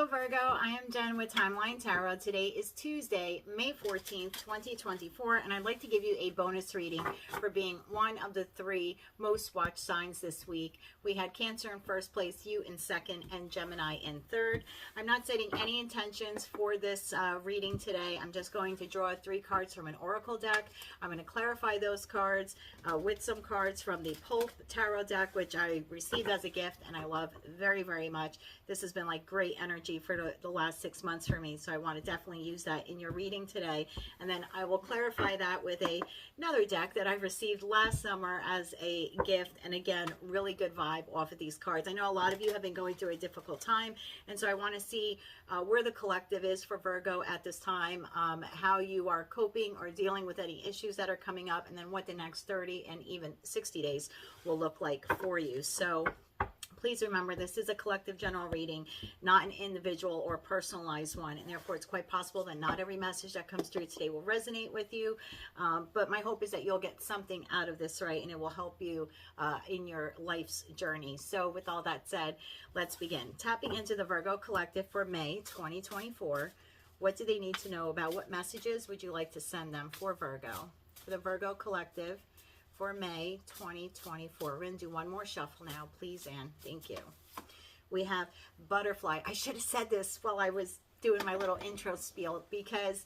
Virgo, I am Jen with Timeline Tarot. Today is Tuesday, May 14th, 2024, and I'd like to give you a bonus reading for being one of the 3 most watched signs this week. We had Cancer in first place, you in second, and Gemini in third. I'm not setting any intentions for this reading today. I'm just going to draw 3 cards from an oracle deck. I'm going to clarify those cards with some cards from the Pulp Tarot deck, which I received as a gift and I love very, very much. This has been like great energy for the last 6 months for me, so I want to definitely use that in your reading today. And then I will clarify that with another deck that I received last summer as a gift, and again, really good vibe off of these cards. I know a lot of you have been going through a difficult time, and so I want to see where the collective is for Virgo at this time, how you are coping or dealing with any issues that are coming up, and then what the next 30 and even 60 days will look like for you. So please remember, this is a collective general reading, not an individual or personalized one, and therefore it's quite possible that not every message that comes through today will resonate with you, but my hope is that you'll get something out of this, right, and it will help you in your life's journey. So with all that said, let's begin. Tapping into the Virgo collective for May 2024. What do they need to know about? What messages would you like to send them for Virgo? For the Virgo collective for May 2024. We're going to do one more shuffle now, please, Anne. Thank you. We have Butterfly. I should have said this while I was doing my little intro spiel, because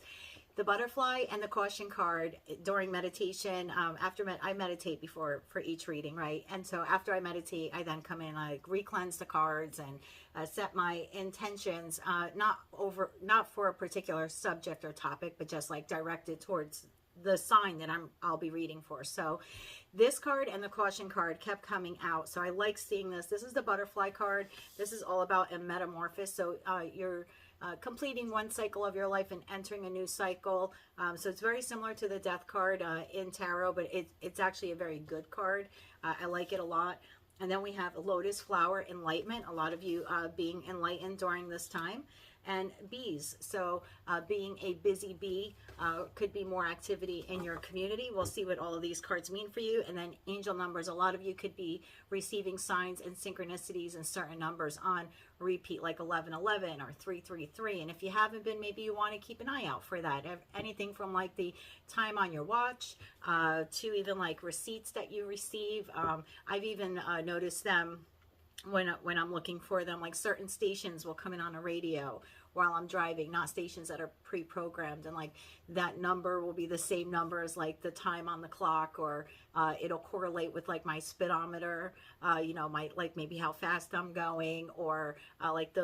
the Butterfly and the Caution card during meditation, I meditate before for each reading, right? And so after I meditate, I then come in and I re-cleanse the cards and set my intentions, not for a particular subject or topic, but just like directed towards the sign that I'll be reading for. So this card and the Caution card kept coming out, so I like seeing this. This is the Butterfly card. This is all about a metamorphosis. So you're completing one cycle of your life and entering a new cycle. So it's very similar to the Death card in tarot, but it's actually a very good card. I like it a lot. And then we have Lotus Flower, Enlightenment. A lot of you being enlightened during this time. And bees, so being a busy bee, could be more activity in your community. We'll see what all of these cards mean for you. And then angel numbers, a lot of you could be receiving signs and synchronicities and certain numbers on repeat, like 1111 or 333. And if you haven't been, maybe you want to keep an eye out for that. Anything from like the time on your watch to even like receipts that you receive. I've even noticed them when I'm looking for them, like certain stations will come in on a radio while I'm driving, not stations that are pre-programmed, and like that number will be the same number as like the time on the clock, or it'll correlate with like my speedometer, you know, my like maybe how fast I'm going, or like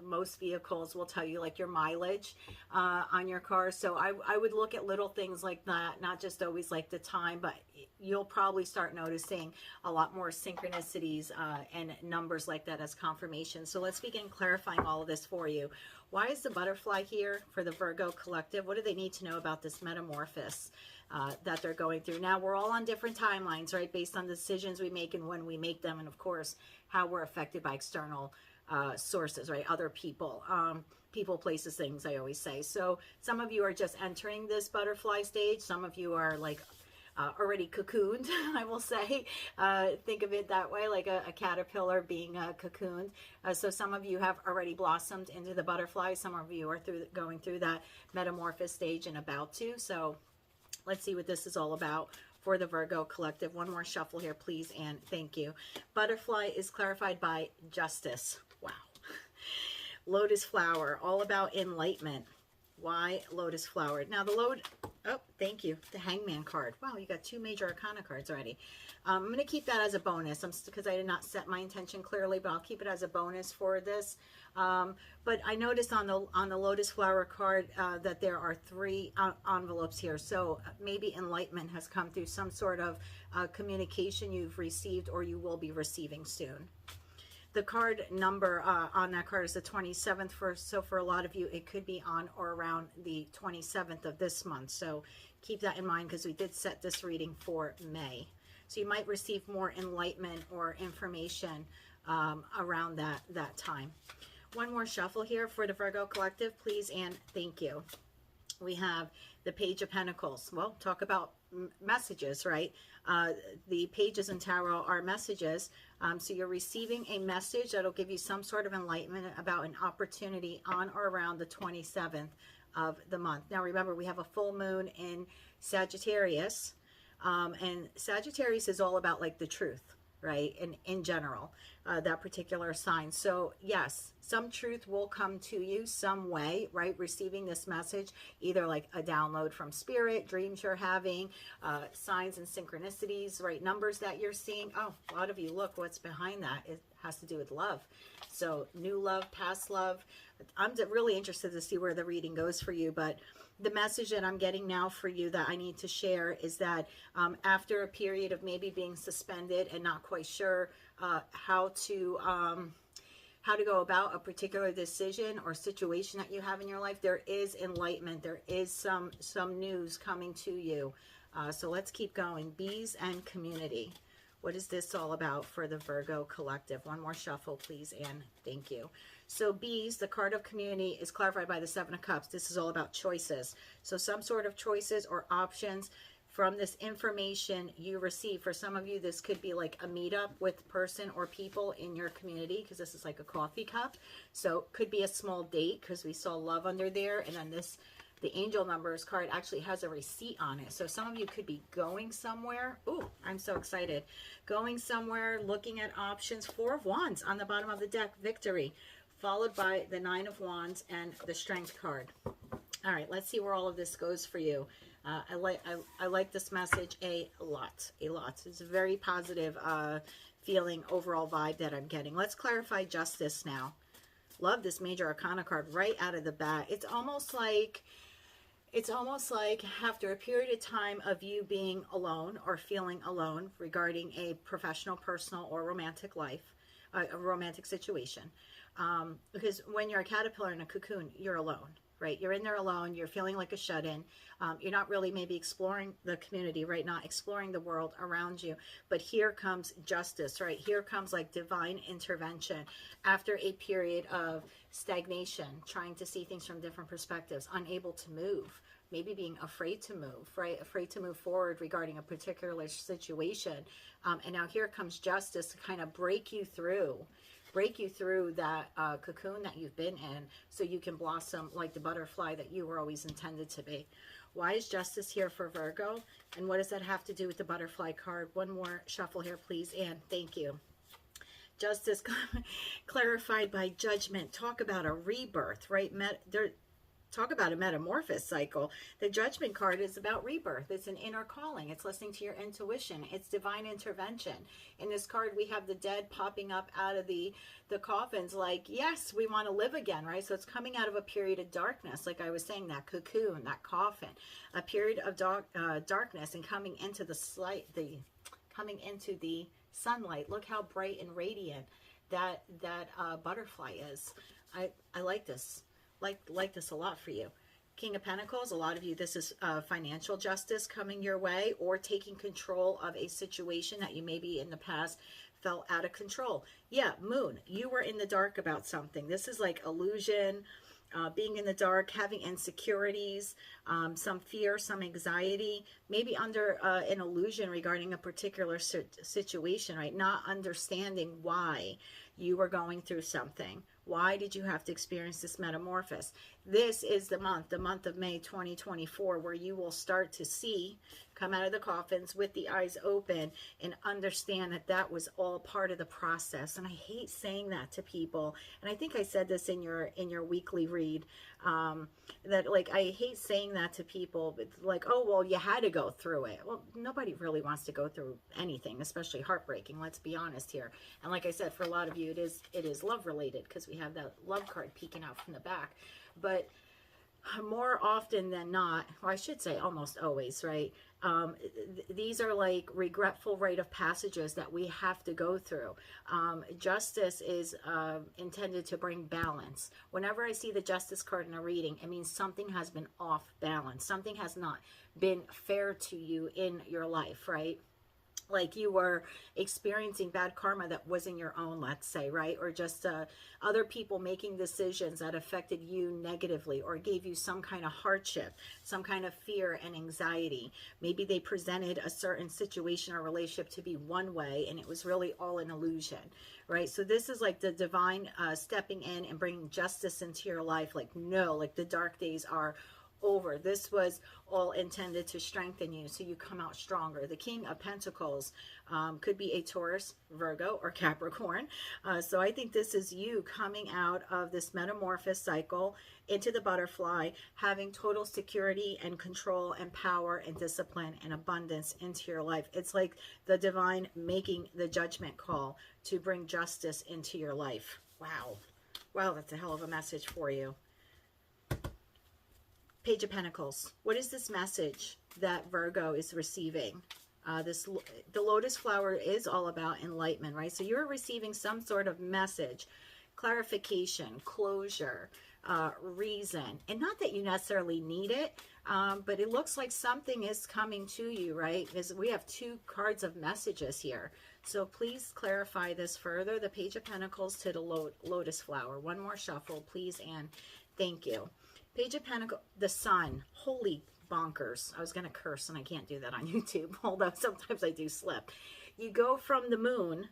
most vehicles will tell you like your mileage on your car. So I would look at little things like that, not just always like the time, but you'll probably start noticing a lot more synchronicities and numbers like that as confirmation. So let's begin clarifying all of this for you. Why is the Butterfly here for the Virgo collective? What do they need to know about this metamorphosis that they're going through? Now, we're all on different timelines, right, based on the decisions we make and when we make them, and of course how we're affected by external sources, right? Other people, people, places, things, I always say. So some of you are just entering this butterfly stage. Some of you are like already cocooned, I will say. Think of it that way, like a caterpillar being cocooned. So some of you have already blossomed into the butterfly. Some of you are going through that metamorphosis stage and about to. So let's see what this is all about for the Virgo collective. One more shuffle here, please, and thank you. Butterfly is clarified by justice. Wow. Lotus Flower, all about enlightenment. Why Lotus Flower? Now oh, thank you. The Hangman card. Wow, you got 2 major arcana cards already. I'm going to keep that as a bonus because I did not set my intention clearly, but I'll keep it as a bonus for this. But I noticed on the Lotus Flower card that there are 3 envelopes here. So maybe enlightenment has come through some sort of communication you've received or you will be receiving soon. The card number on that card is the 27th. So for a lot of you, it could be on or around the 27th of this month. So keep that in mind because we did set this reading for May. So you might receive more enlightenment or information around that time. One more shuffle here for the Virgo collective, please, and thank you. We have the Page of Pentacles. Well, talk about messages, right? The pages in tarot are messages. So you're receiving a message that'll give you some sort of enlightenment about an opportunity on or around the 27th of the month. Now remember, we have a full moon in Sagittarius, and Sagittarius is all about like the truth, right? And in general, that particular sign. So yes, some truth will come to you some way, right? Receiving this message, either like a download from spirit, dreams you're having, signs and synchronicities, right? Numbers that you're seeing. Oh, a lot of you, look what's behind that. It has to do with love. So new love, past love. I'm really interested to see where the reading goes for you, but the message that I'm getting now for you that I need to share is that after a period of maybe being suspended and not quite sure how to go about a particular decision or situation that you have in your life, there is enlightenment. There is some news coming to you. So let's keep going. Bees and community. What is this all about for the Virgo collective? One more shuffle, please, Anne. Thank you. So bees, the card of community, is clarified by the Seven of Cups. This is all about choices. So some sort of choices or options from this information you receive. For some of you, this could be like a meetup with person or people in your community, because this is like a coffee cup. So it could be a small date, because we saw love under there. And then this, the angel numbers card actually has a receipt on it. So some of you could be going somewhere. Ooh, I'm so excited. Going somewhere, looking at options. Four of Wands on the bottom of the deck, victory, followed by the Nine of Wands and the Strength card. All right, let's see where all of this goes for you. I like this message a lot. It's a very positive feeling, overall vibe that I'm getting. Let's clarify justice now. Love this Major Arcana card right out of the bat. It's almost like after a period of time of you being alone or feeling alone regarding a professional, personal, or romantic life, a romantic situation. Because when you're a caterpillar in a cocoon, you're alone, right? You're in there alone. You're feeling like a shut-in. You're not really maybe exploring the community, right? Not exploring the world around you. But here comes justice, right? Here comes like divine intervention after a period of stagnation, trying to see things from different perspectives, unable to move, maybe being afraid to move, right? Afraid to move forward regarding a particular situation. And now here comes justice to kind of break you through that cocoon that you've been in, so you can blossom like the butterfly that you were always intended to be. Why is justice here for Virgo? And what does that have to do with the butterfly card? One more shuffle here, please, Anne. Thank you. Justice clarified by judgment. Talk about a rebirth, right? Talk about a metamorphosis cycle. The Judgment card is about rebirth. It's an inner calling. It's listening to your intuition. It's divine intervention. In this card, we have the dead popping up out of the coffins like, yes, we want to live again, right? So it's coming out of a period of darkness, like I was saying, that cocoon, that coffin, a period of darkness, and coming into the sunlight. Look how bright and radiant that butterfly is. I like this. Like this a lot for you. King of Pentacles, a lot of you, this is financial justice coming your way, or taking control of a situation that you maybe in the past felt out of control. Yeah, Moon, you were in the dark about something. This is like illusion, being in the dark, having insecurities, some fear, some anxiety, maybe under an illusion regarding a particular situation, right? Not understanding why you were going through something. Why did you have to experience this metamorphosis? This is the month of May 2024, where you will start to see, come out of the coffins with the eyes open and understand that that was all part of the process. And I hate saying that to people. And I think I said this in your weekly read, that like, I hate saying that to people, but like, oh, well, you had to go through it. Well, nobody really wants to go through anything, especially heartbreaking. Let's be honest here. And like I said, for a lot of you, it is love related, because we have that love card peeking out from the back. But more often than not, or I should say almost always, right? These are like regretful rite of passages that we have to go through. Justice is intended to bring balance. Whenever I see the justice card in a reading, it means something has been off balance. Something has not been fair to you in your life, right? like you were experiencing bad karma that wasn't your own, let's say, right? Or just other people making decisions that affected you negatively or gave you some kind of hardship, some kind of fear and anxiety. Maybe they presented a certain situation or relationship to be one way and it was really all an illusion, right? So this is like the divine stepping in and bringing justice into your life. Like, no, like the dark days are over. This was all intended to strengthen you so you come out stronger. The King of Pentacles could be a Taurus, Virgo, or Capricorn. So I think this is you coming out of this metamorphosis cycle into the butterfly, having total security and control and power and discipline and abundance into your life. It's like the divine making the judgment call to bring justice into your life. Wow. Wow, that's a hell of a message for you. Page of Pentacles. What is this message that Virgo is receiving? The lotus flower is all about enlightenment, right? So you're receiving some sort of message, clarification, closure, reason. And not that you necessarily need it, but it looks like something is coming to you, right? Because we have two cards of messages here. So please clarify this further. The Page of Pentacles to the lotus flower. One more shuffle, please, and thank you. Page of Pentacles, the Sun. Holy bonkers. I was going to curse and I can't do that on YouTube, although sometimes I do slip. You go from the moon,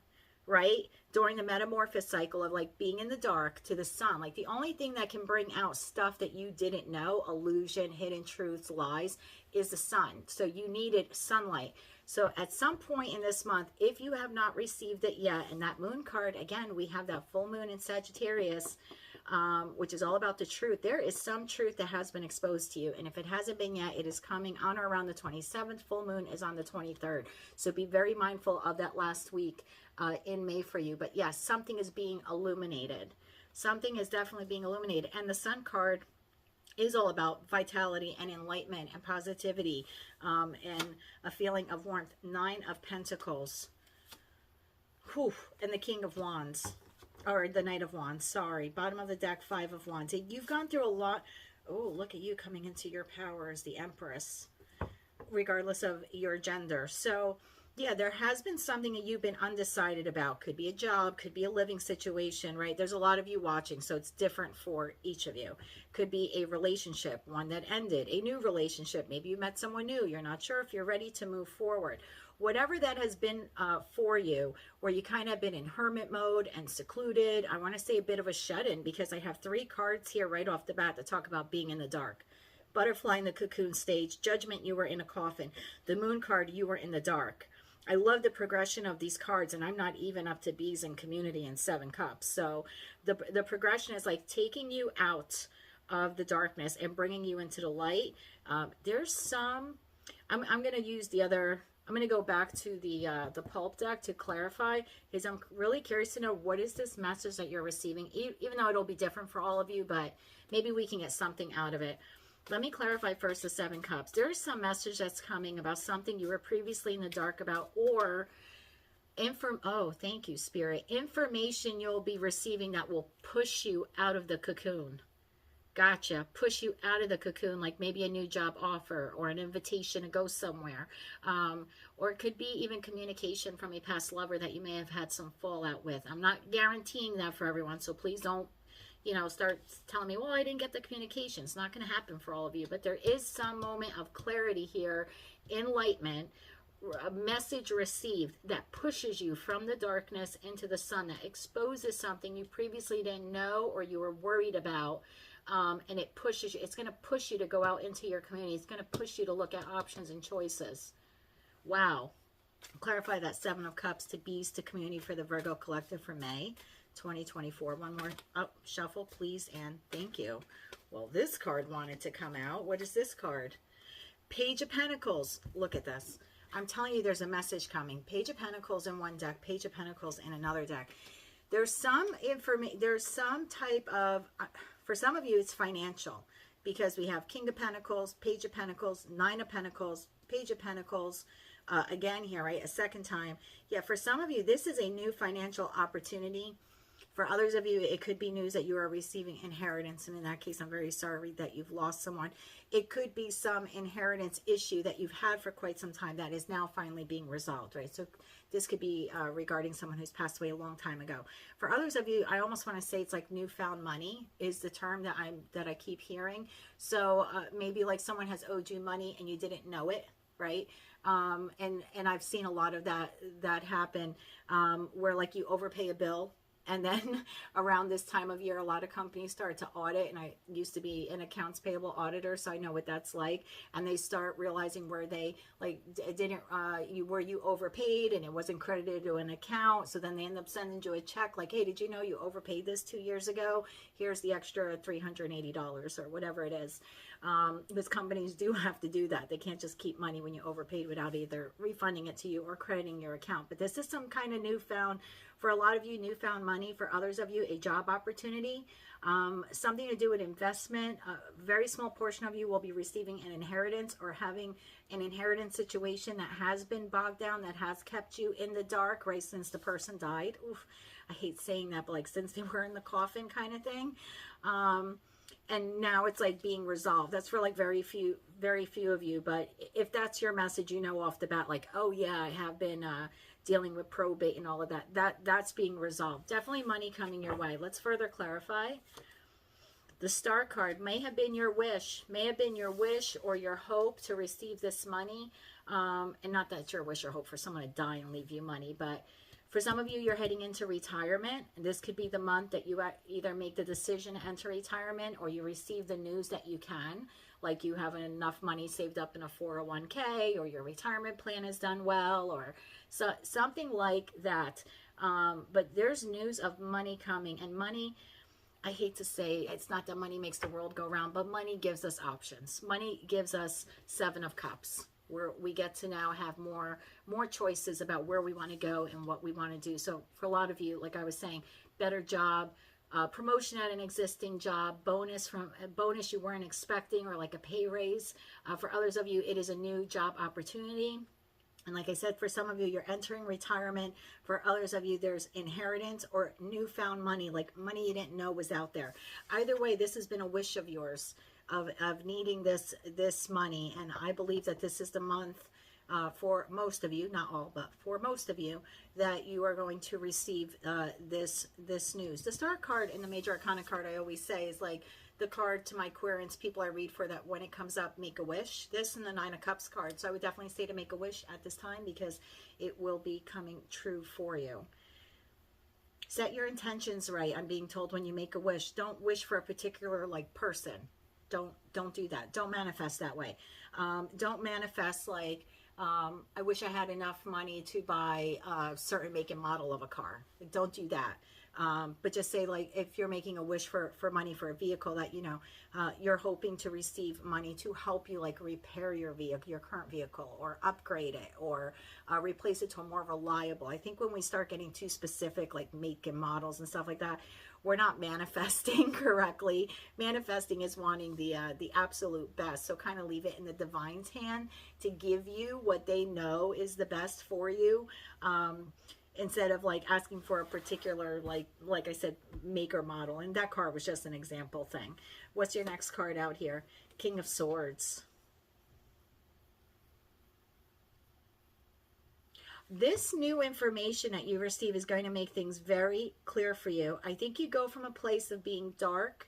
right, during the metamorphosis cycle of like being in the dark to the sun. Like the only thing that can bring out stuff that you didn't know, illusion, hidden truths, lies, is the sun. So you needed sunlight. So at some point in this month, if you have not received it yet, and that moon card, again, we have that full moon in Sagittarius, which is all about the truth. There is some truth that has been exposed to you. And if it hasn't been yet, it is coming on or around the 27th. Full moon is on the 23rd. So be very mindful of that last week in May for you. But yes, something is being illuminated. Something is definitely being illuminated. And the Sun card is all about vitality and enlightenment and positivity and a feeling of warmth. Nine of Pentacles. Whew. And the King of Wands. Or the Knight of Wands, sorry. Bottom of the deck, Five of Wands. You've gone through a lot. Oh, look at you coming into your power as the Empress, regardless of your gender. So, yeah, there has been something that you've been undecided about. Could be a job, could be a living situation, right? There's a lot of you watching, so it's different for each of you. Could be a relationship, one that ended, a new relationship. Maybe you met someone new. You're not sure if you're ready to move forward. Whatever that has been for you, where you kind of been in hermit mode and secluded. I want to say a bit of a shut-in because I have three cards here right off the bat that talk about being in the dark. Butterfly in the cocoon stage. Judgment, you were in a coffin. The moon card, you were in the dark. I love the progression of these cards, and I'm not even up to bees and community and Seven Cups. So the progression is like taking you out of the darkness and bringing you into the light. There's some, I'm going to use the other, I'm going to go back to the pulp deck to clarify, because I'm really curious to know what is this message that you're receiving, even though it'll be different for all of you, but maybe we can get something out of it. Let me clarify first the Seven Cups. There is some message that's coming about something you were previously in the dark about, or oh, thank you, Spirit. Information you'll be receiving that will push you out of the cocoon. Gotcha. Push you out of the cocoon, like maybe a new job offer or an invitation to go somewhere. Or it could be even communication from a past lover that you may have had some fallout with. I'm not guaranteeing that for everyone, so please don't, start telling me, well, I didn't get the communication. It's not going to happen for all of you. But there is some moment of clarity here, enlightenment, a message received that pushes you from the darkness into the sun, that exposes something you previously didn't know or you were worried about. And it pushes you. It's going to push you to go out into your community. It's going to push you to look at options and choices. Wow. Clarify that Seven of Cups to bees to community for the Virgo Collective for May 2024. One more shuffle, please, and thank you. Well, this card wanted to come out. What is this card? Page of Pentacles. Look at this. I'm telling you, there's a message coming. Page of Pentacles in one deck, Page of Pentacles in another deck. There's some information. There's some type of, for some of you, it's financial, because we have King of Pentacles, Page of Pentacles, Nine of Pentacles, Page of Pentacles, again here, right? A second time. Yeah, for some of you, this is a new financial opportunity. For others of you, it could be news that you are receiving inheritance. And in that case, I'm very sorry that you've lost someone. It could be some inheritance issue that you've had for quite some time that is now finally being resolved, right? So this could be regarding someone who's passed away a long time ago. For others of you, I almost want to say it's like newfound money is the term that I keep hearing. So maybe like someone has owed you money and you didn't know it, right? And I've seen a lot of that happen, where like you overpay a bill. And then around this time of year, a lot of companies start to audit. And I used to be an accounts payable auditor, so I know what that's like. And they start realizing where they like didn't, where you overpaid and it wasn't credited to an account. So then they end up sending you a check like, hey, did you know you overpaid this 2 years ago? Here's the extra $380 or whatever it is. Because companies do have to do that. They can't just keep money when you overpaid without either refunding it to you or crediting your account. But this is some kind of newfound, for a lot of you, newfound money. For others of you, a job opportunity, something to do with investment. A very small portion of you will be receiving an inheritance or having an inheritance situation that has been bogged down, that has kept you in the dark, right, since the person died. Oof, I hate saying that, but like since they were in the coffin kind of thing. And now it's like being resolved. That's for like very few of you. But if that's your message, you know off the bat, like, oh yeah, I have been dealing with probate and all of that. That's being resolved. Definitely money coming your way. Let's further clarify. The Star card may have been your wish. May have been your wish or your hope to receive this money. And not that it's your wish or hope for someone to die and leave you money, but for some of you, you're heading into retirement. This could be the month that you either make the decision to enter retirement or you receive the news that you can, like you have enough money saved up in a 401k or your retirement plan is done well or something like that. But there's news of money coming, and money, I hate to say, it's not that money makes the world go round, but money gives us options. Money gives us 7 of Cups, where we get to now have more choices about where we want to go and what we want to do. So for a lot of you, like I was saying, better job, promotion at an existing job, bonus you weren't expecting, or like a pay raise. For others of you, it is a new job opportunity. And like I said, for some of you, you're entering retirement. For others of you, there's inheritance or newfound money, like money you didn't know was out there. Either way, this has been a wish of yours, of needing this money. And I believe that this is the month for most of you, not all, but for most of you, that you are going to receive this news. The Star card and the Major Arcana card, I always say, is like the card to my querents, people I read for, that when it comes up, make a wish. This and the 9 of Cups card. So I would definitely say to make a wish at this time, because it will be coming true for you. Set your intentions right. I'm being told when you make a wish, don't wish for a particular like person. Don't do that. Don't manifest that way. Don't manifest like, I wish I had enough money to buy a certain make and model of a car. Like, don't do that. But just say, like, if you're making a wish for money for a vehicle that, you know, you're hoping to receive money to help you, like, repair your vehicle, your current vehicle, or upgrade it, or replace it to a more reliable. I think when we start getting too specific, like make and models and stuff like that, we're not manifesting correctly. Manifesting is wanting the absolute best. So kind of leave it in the divine's hand to give you what they know is the best for you. Instead of like asking for a particular, like I said, make or model. And that card was just an example thing. What's your next card out here? King of Swords. This new information that you receive is going to make things very clear for you. I think you go from a place of being dark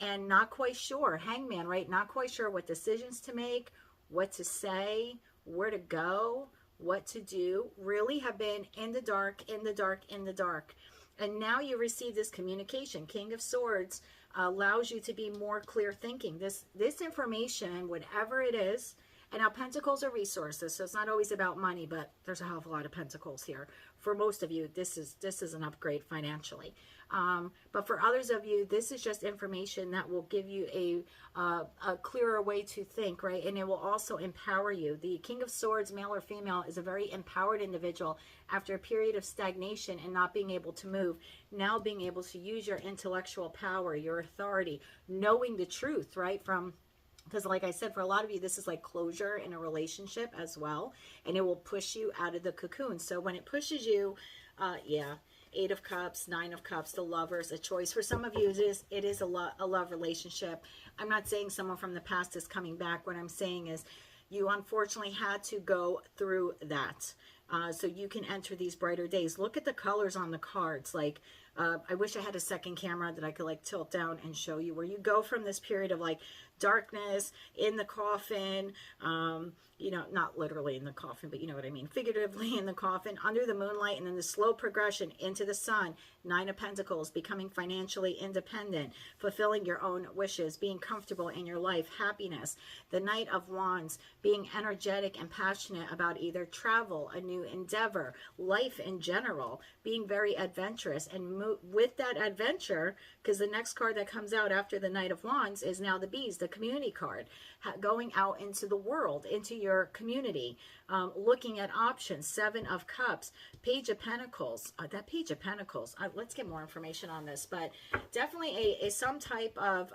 and not quite sure. Hangman, right? Not quite sure what decisions to make, what to say, where to go, what to do. Really have been in the dark, in the dark, in the dark. And now you receive this communication. King of Swords allows you to be more clear thinking. This information, whatever it is, and now Pentacles are resources, so it's not always about money, but there's a hell of a lot of Pentacles here. For most of you, this is an upgrade financially. But for others of you, this is just information that will give you a clearer way to think, right? And it will also empower you. The King of Swords, male or female, is a very empowered individual after a period of stagnation and not being able to move. Now being able to use your intellectual power, your authority, knowing the truth, right? Because like I said, for a lot of you, this is like closure in a relationship as well. And it will push you out of the cocoon. So when it pushes you, Eight of Cups, Nine of Cups, the Lovers, a choice. For some of you, it is a love relationship. I'm not saying someone from the past is coming back. What I'm saying is you unfortunately had to go through that. So you can enter these brighter days. Look at the colors on the cards. Like, I wish I had a second camera that I could like tilt down and show you where you go from this period of like darkness, in the coffin, you know, not literally in the coffin, but you know what I mean, figuratively in the coffin, under the moonlight, and then the slow progression into the sun. Nine of Pentacles, becoming financially independent, fulfilling your own wishes, being comfortable in your life, happiness. The Knight of Wands, being energetic and passionate about either travel, a new endeavor, life in general, being very adventurous. And with that adventure, because the next card that comes out after the Knight of Wands is now the Bees, the community card, going out into the world, into your community, looking at options. Seven of Cups, Page of Pentacles. That Page of Pentacles, let's get more information on this, but definitely some type of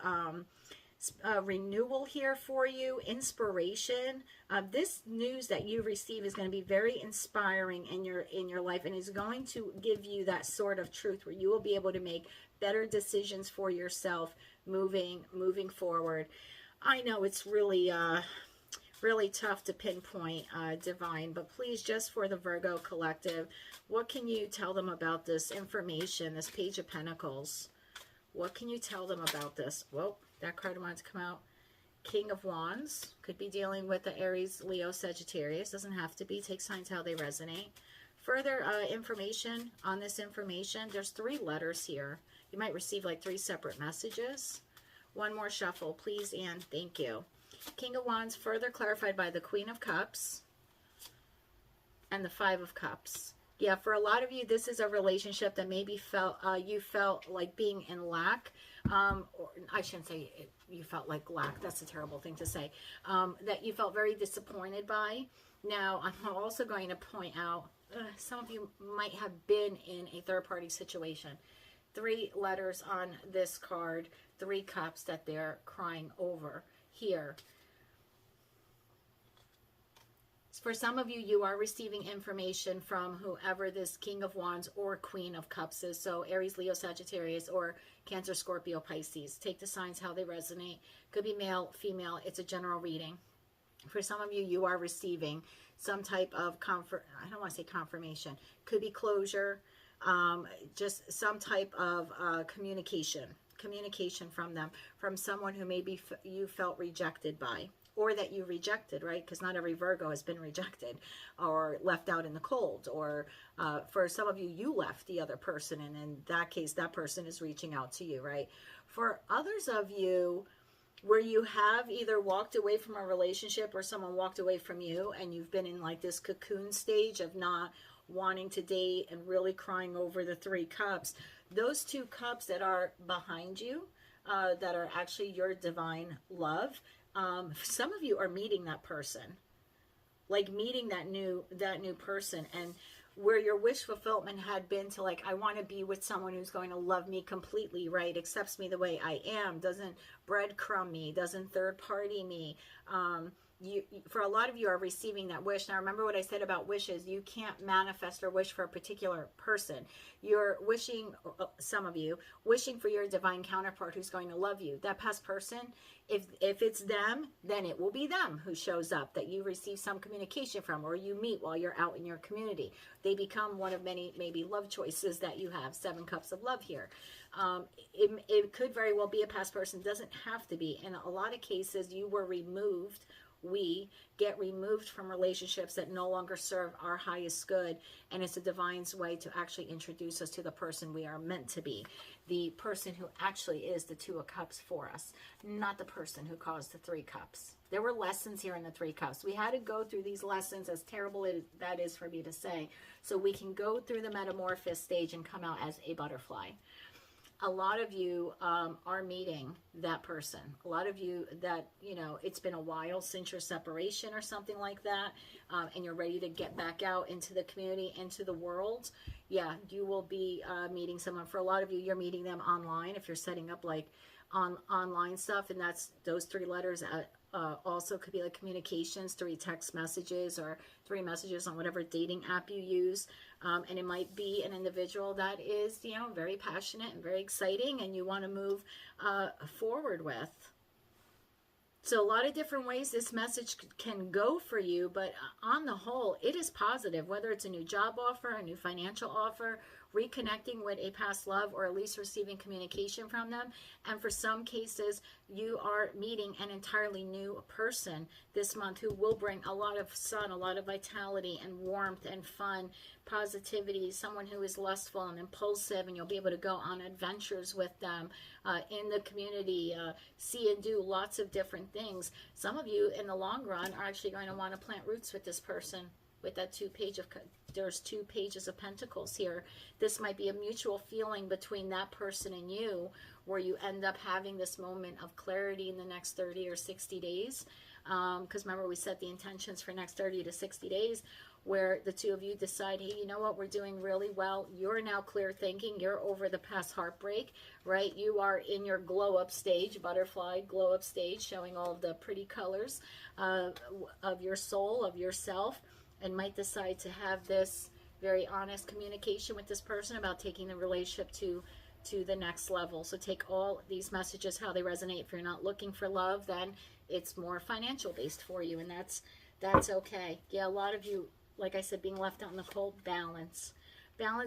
renewal here for you, inspiration. This news that you receive is going to be very inspiring in your life, and is going to give you that sort of truth where you will be able to make better decisions for yourself moving forward. I know it's really really tough to pinpoint, Divine, but please, just for the Virgo collective, what can you tell them about this information, this Page of Pentacles? What can you tell them about this? Well, that card wanted to come out. King of Wands, could be dealing with the Aries, Leo, Sagittarius. Doesn't have to be. Take signs how they resonate. Further information on this information, there's 3 letters here. You might receive like 3 separate messages. One more shuffle, please, and thank you. King of Wands, further clarified by the Queen of Cups and the Five of Cups. Yeah, for a lot of you, this is a relationship that maybe you felt like being in lack. Or I shouldn't say you felt like lack. That's a terrible thing to say. That you felt very disappointed by. Now, I'm also going to point out, some of you might have been in a third-party situation. 3 letters on this card, 3 cups that they're crying over here. For some of you, you are receiving information from whoever this King of Wands or Queen of Cups is. So Aries, Leo, Sagittarius, or Cancer, Scorpio, Pisces. Take the signs how they resonate. Could be male, female. It's a general reading. For some of you, you are receiving some type of I don't want to say confirmation. Could be closure. Just some type of communication from them, from someone who maybe you felt rejected by, or that you rejected, right? Because not every Virgo has been rejected or left out in the cold, or for some of you, you left the other person, and in that case, that person is reaching out to you, right? For others of you, where you have either walked away from a relationship or someone walked away from you, and you've been in like this cocoon stage of not wanting to date and really crying over the 3 cups. Those 2 cups that are behind you, that are actually your divine love, some of you are meeting that person, like meeting that new person, and where your wish fulfillment had been to like, I want to be with someone who's going to love me completely, right? Accepts me the way I am, doesn't breadcrumb me, doesn't third party me. For a lot of you are receiving that wish. Now, remember what I said about wishes. You can't manifest or wish for a particular person. You're wishing, some of you, wishing for your divine counterpart who's going to love you. That past person, if it's them, then it will be them who shows up, that you receive some communication from, or you meet while you're out in your community. They become one of many maybe love choices that you have. 7 cups of love here. It could very well be a past person. Doesn't have to be. In a lot of cases, you were removed. We get removed from relationships that no longer serve our highest good, and it's a divine's way to actually introduce us to the person we are meant to be, the person who actually is the 2 of Cups for us, not the person who caused the 3 cups. There were lessons here in the 3 cups. We had to go through these lessons, as terrible as that is for me to say, so we can go through the metamorphosis stage and come out as a butterfly. A lot of you are meeting that person. A lot of you that, you know, it's been a while since your separation or something like that, and you're ready to get back out into the community, into the world. Yeah, you will be meeting someone. For a lot of you, you're meeting them online if you're setting up like online stuff, and that's those 3 letters also could be like communications, 3 text messages or 3 messages on whatever dating app you use. And it might be an individual that is, you know, very passionate and very exciting and you want to move forward with. So a lot of different ways this message can go for you, but on the whole, it is positive, whether it's a new job offer, a new financial offer, reconnecting with a past love, or at least receiving communication from them. And for some cases, you are meeting an entirely new person this month who will bring a lot of sun, a lot of vitality and warmth and fun, positivity, someone who is lustful and impulsive, and you'll be able to go on adventures with them in the community, see and do lots of different things. Some of you in the long run are actually going to want to plant roots with this person. With that there's 2 pages of pentacles here. This might be a mutual feeling between that person and you, where you end up having this moment of clarity in the next 30 or 60 days. Because remember, we set the intentions for next 30 to 60 days, where the 2 of you decide, hey, you know what, we're doing really well. You're now clear thinking. You're over the past heartbreak, right? You are in your glow up stage, butterfly glow up stage, showing all the pretty colors of your soul, of yourself, and might decide to have this very honest communication with this person about taking the relationship to the next level. So take all these messages how they resonate. If you're not looking for love, then it's more financial based for you, and that's okay. Yeah, a lot of you, like I said, being left out in the cold. Balance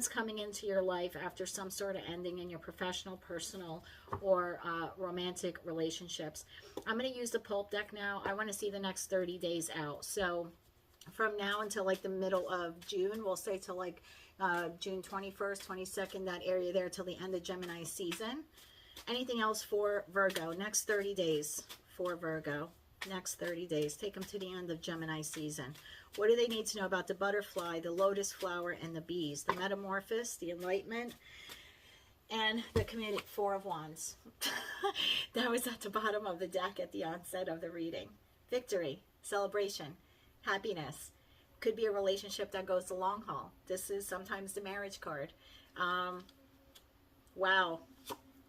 coming into your life after some sort of ending in your professional, personal, or romantic relationships. I'm going to use the pulp deck now. I want to see the next 30 days out. So from now until like the middle of June, we'll say till like June 21st, 22nd, that area there, till the end of Gemini season. Anything else for Virgo? Next 30 days for Virgo. Next 30 days. Take them to the end of Gemini season. What do they need to know about the butterfly, the lotus flower, and the bees? The metamorphosis, the enlightenment, and the community. 4 of Wands. That was at the bottom of the deck at the onset of the reading. Victory, celebration, happiness. Could be a relationship that goes the long haul. This is sometimes the marriage card. Wow.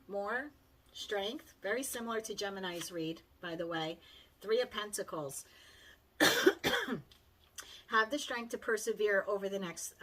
More strength. Very similar to Gemini's read, by the way. 3 of Pentacles. Have the strength to persevere over the next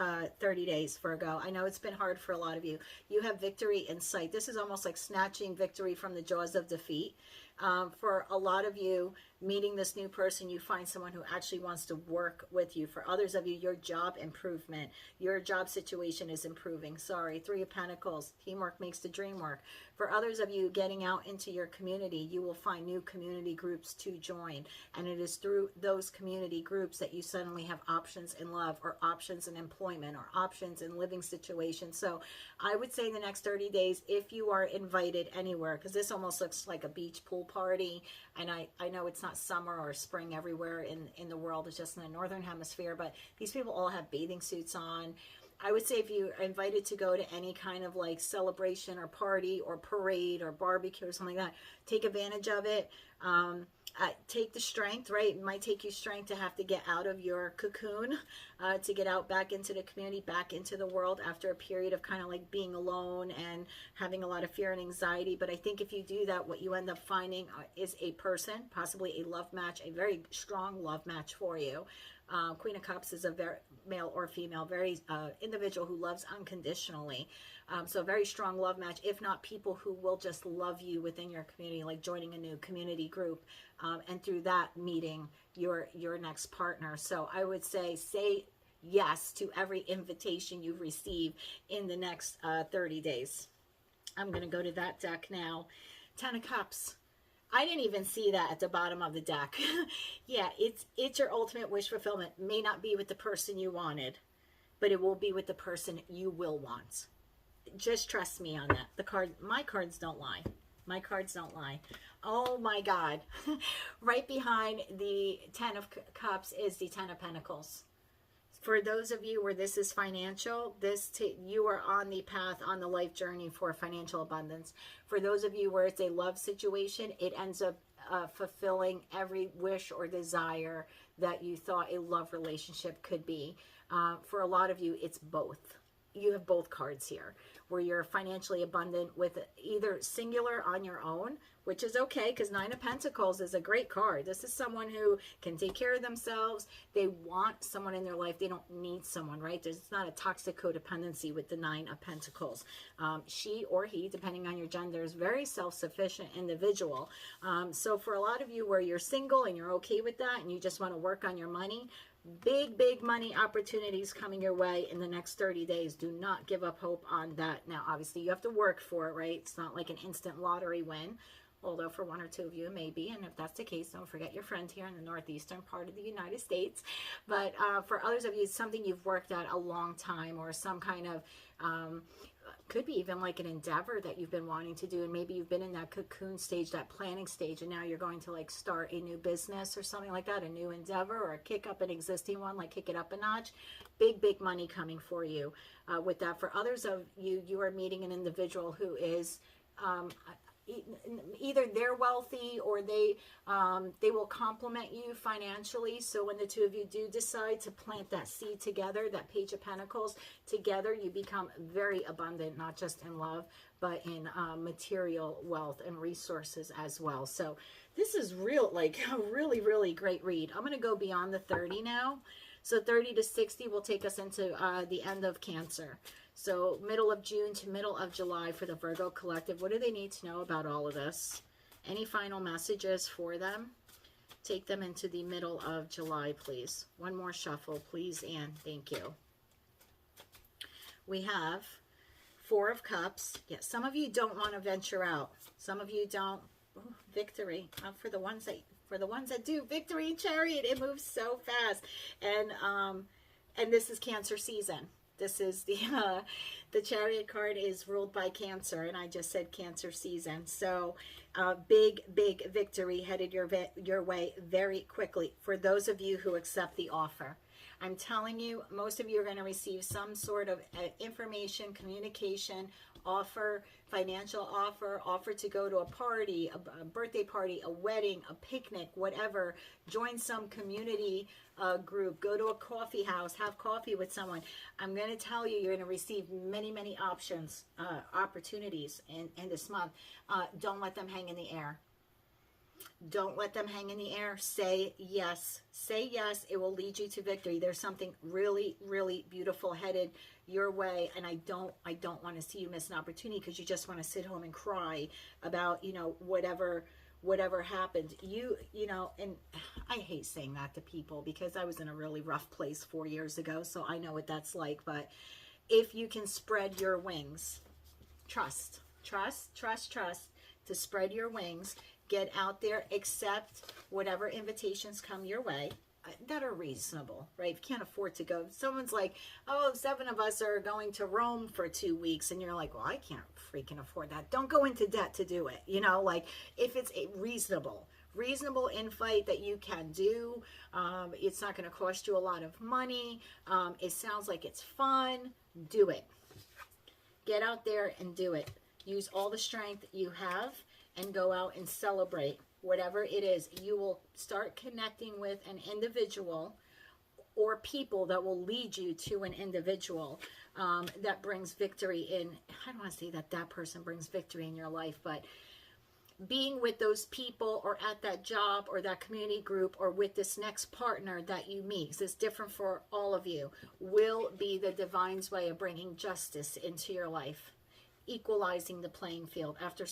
30 days, Virgo. I know it's been hard for a lot of you. You have victory in sight. This is almost like snatching victory from the jaws of defeat. For a lot of you, meeting this new person, you find someone who actually wants to work with you. For others of you, your job improvement, your job situation is improving. Sorry, 3 of Pentacles. Teamwork makes the dream work. For others of you getting out into your community, you will find new community groups to join. And it is through those community groups that you suddenly have options in love, or options in employment, or options in living situations. So I would say the next 30 days, if you are invited anywhere, because this almost looks like a beach pool party, and I know it's not summer or spring everywhere in the world, it's just in the northern hemisphere, but these people all have bathing suits on. I would say if you are invited to go to any kind of like celebration or party or parade or barbecue or something like that, take advantage of it. Take the strength, right? It might take you strength to have to get out of your cocoon, to get out back into the community, back into the world after a period of kind of like being alone and having a lot of fear and anxiety. But I think if you do that, what you end up finding is a person, possibly a love match, a very strong love match for you. Queen of Cups is a very male or female, very individual who loves unconditionally. So a very strong love match, if not people who will just love you within your community, like joining a new community group, and through that meeting your next partner. So I would say yes to every invitation you receive in the next 30 days. I'm going to go to that deck now. 10 of Cups. I didn't even see that at the bottom of the deck. Yeah, it's your ultimate wish fulfillment. May not be with the person you wanted, but it will be with the person you will want. Just trust me on that. My cards don't lie. My cards don't lie. Oh my God. Right behind the 10 of Cups is the 10 of Pentacles. For those of you where this is financial, you are on the path, on the life journey for financial abundance. For those of you where it's a love situation, it ends up fulfilling every wish or desire that you thought a love relationship could be. For a lot of you, it's both. you have both cards here, where you're financially abundant with either singular on your own, which is okay, because Nine of Pentacles is a great card. This is someone who can take care of themselves. They want someone in their life. They don't need someone, right? It's not a toxic codependency with the Nine of Pentacles. She or he, depending on your gender, is very self-sufficient individual. So for a lot of you where you're single and you're okay with that and you just want to work on your money, big money opportunities coming your way in the next 30 days. Do not give up hope on that. Now, obviously, you have to work for it, right? It's not like an instant lottery win, although for one or two of you, it may be. And if that's the case, don't forget your friend here in the northeastern part of the United States. But for others of you, it's something you've worked at a long time, or some kind of could be even like an endeavor that you've been wanting to do, and maybe you've been in that cocoon stage, that planning stage, and now you're going to like start a new business or something like that, a new endeavor, or kick up an existing one, like kick it up a notch. Big money coming for you with that. For others of you, you are meeting an individual who is either they're wealthy or they will complement you financially. So when the two of you do decide to plant that seed together, that Page of Pentacles together, you become very abundant, not just in love, but in material wealth and resources as well. So this is like a really great read. I'm going to go beyond the 30 now. So 30 to 60 will take us into the end of Cancer. So middle of June to middle of July for the Virgo collective. What do they need to know about all of this? Any final messages for them? Take them into the middle of July, please. One more shuffle, please, and thank you. We have Four of Cups. Yeah, some of you don't want to venture out. Some of you don't. Ooh, victory. For the ones that do, victory, Chariot. It moves so fast. And this is Cancer season. This is the Chariot card is ruled by Cancer, and I just said Cancer season. So big victory headed your way very quickly for those of you who accept the offer. I'm telling you, most of you are going to receive some sort of information, communication, offer, financial offer to go to a party, a birthday party, a wedding, a picnic, whatever. Join some community group, go to a coffee house, have coffee with someone. I'm going to tell you, you're going to receive many options, opportunities in this month. Don't let them hang in the air. Don't let them hang in the air. Say yes. Say yes. It will lead you to victory. There's something really beautiful headed your way, and I don't want to see you miss an opportunity because you just want to sit home and cry about, whatever happened. You know, and I hate saying that to people because I was in a really rough place 4 years ago, so I know what that's like. But if you can spread your wings, trust to spread your wings. Get out there, accept whatever invitations come your way that are reasonable, right? If you can't afford to go, if someone's like, oh, 7 of us are going to Rome for 2 weeks, and you're like, well, I can't freaking afford that. Don't go into debt to do it. Like if it's a reasonable invite that you can do, it's not going to cost you a lot of money. It sounds like it's fun. Do it. Get out there and do it. Use all the strength you have and go out and celebrate whatever it is. You will start connecting with an individual or people that will lead you to an individual that brings victory in. I don't want to say that person brings victory in your life, but being with those people or at that job or that community group or with this next partner that you meet, because it's different for all of you, will be the divine's way of bringing justice into your life, equalizing the playing field after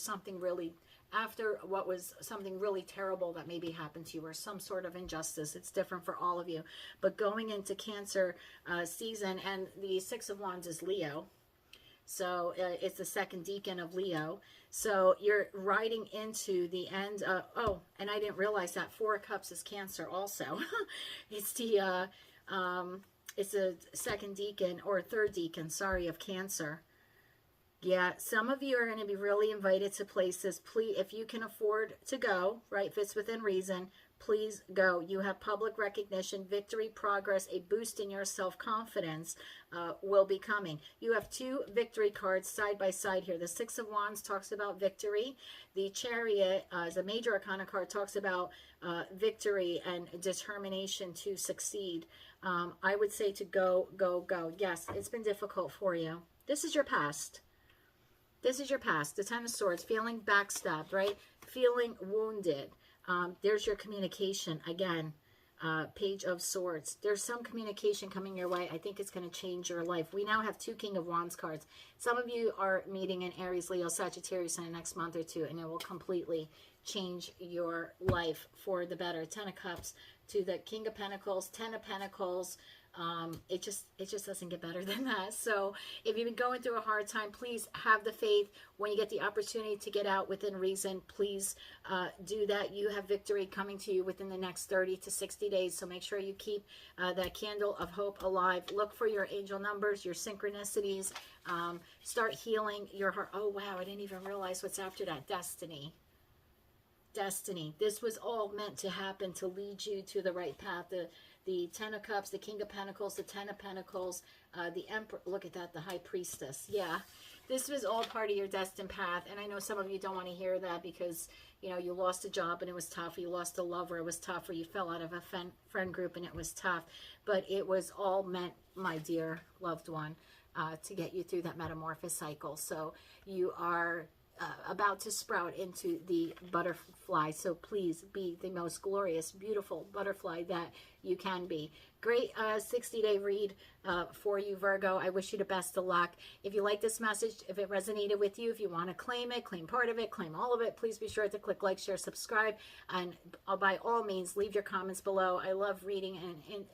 what was something really terrible that maybe happened to you, or some sort of injustice. It's different for all of you. But going into Cancer season, and the Six of Wands is Leo. So it's the second decan of Leo. So you're riding into the end. And I didn't realize that 4 of Cups is Cancer also. It's the it's a second decan or third decan, sorry, of Cancer. Yeah, some of you are going to be really invited to places. Please, if you can afford to go, right, fits within reason, please go. You have public recognition, victory, progress, a boost in your self-confidence will be coming. You have two victory cards side by side here. The Six of Wands talks about victory. The Chariot, as a major arcana card, talks about victory and determination to succeed. I would say to go, go, go. Yes, it's been difficult for you. This is your past. This is your past. The Ten of Swords, feeling backstabbed, right? Feeling wounded. There's your communication. Again, Page of Swords. There's some communication coming your way. I think it's going to change your life. We now have two King of Wands cards. Some of you are meeting in Aries, Leo, Sagittarius in the next month or two, and it will completely change your life for the better. Ten of Cups to the King of Pentacles, Ten of Pentacles. It just doesn't get better than that. So if you've been going through a hard time, please have the faith. When you get the opportunity to get out within reason, please do that. You have victory coming to you within the next 30 to 60 days. So make sure you keep that candle of hope alive. Look for your angel numbers, your synchronicities. Start healing your heart. Oh, wow. I didn't even realize what's after that. Destiny. Destiny. This was all meant to happen to lead you to the right path. The Ten of Cups, the King of Pentacles, the Ten of Pentacles, the Emperor. Look at that, the High Priestess. Yeah, this was all part of your destined path. And I know some of you don't want to hear that because, you know, you lost a job and it was tough. Or you lost a lover, it was tough. Or you fell out of a friend group and it was tough. But it was all meant, my dear loved one, to get you through that metamorphosis cycle. So you are about to sprout into the butterfly. So please be the most glorious, beautiful butterfly that you can be. Great 60-day read for you, Virgo. I wish you the best of luck. If you like this message, if it resonated with you, if you want to claim it, claim part of it, claim all of it, please be sure to click like, share, subscribe, and by all means, leave your comments below. I love reading and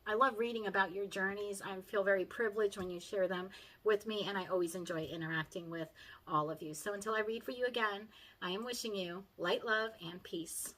I love reading about your journeys. I feel very privileged when you share them with me, and I always enjoy interacting with all of you. So until I read for you again, I am wishing you light, love, and peace.